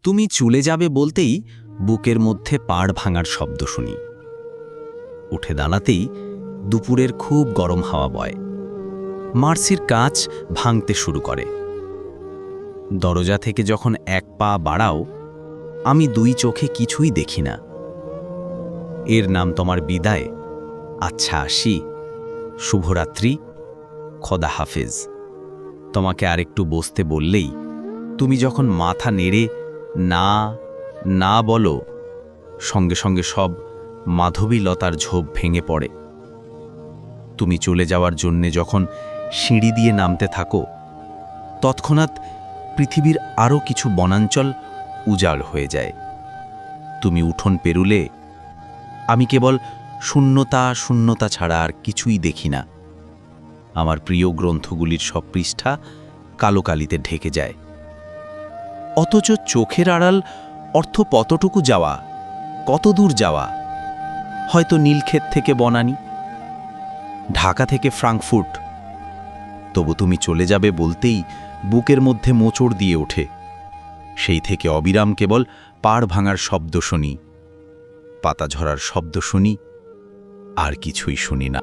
তুমি চলে যাবে বলতেই বুকের মধ্যে পাড় ভাঙার শব্দ শুনি। উঠে দাঁড়াতেই দুপুরের খুব গরম হাওয়া বয়। মার্সির কাঁচ ভাঙতে শুরু করে। দরজা থেকে যখন এক পা বাড়াও, আমি দুই চোখে কিছুই দেখি না। এর নাম তোমার বিদায়। আচ্ছা আসি, শুভরাত্রি, খোদা হাফেজ। তোমাকে আরেকটু বসতে বললেই তুমি যখন মাথা নেড়ে না না বলো, সঙ্গে সঙ্গে সব মাধবীলতার ঝোপ ভেঙে পড়ে। তুমি চলে যাওয়ার জন্যে যখন সিঁড়ি দিয়ে নামতে থাকো, তৎক্ষণাৎ পৃথিবীর আরও কিছু বনাঞ্চল উজাড় হয়ে যায়। তুমি উঠোন পেরুলে আমি কেবল শূন্যতা শূন্যতা ছাড়া আর কিছুই দেখি না। আমার প্রিয় গ্রন্থগুলির সব পৃষ্ঠা কালো কালিতে ঢেকে যায়। অথচ চোখের আড়াল অর্থ কতটুকু যাওয়া, কত দূর যাওয়া। হয়তো নীলক্ষেত থেকে বনানী, ঢাকা থেকে ফ্রাঙ্কফুর্ট। তবু তুমি চলে যাবে বলতেই বুকের মধ্যে মোচড় দিয়ে ওঠে। সেই থেকে অবিরাম কেবল পাড় ভাঙার শব্দ শুনি, পাতা ঝরার শব্দ শুনি, আর কিছুই শুনি না।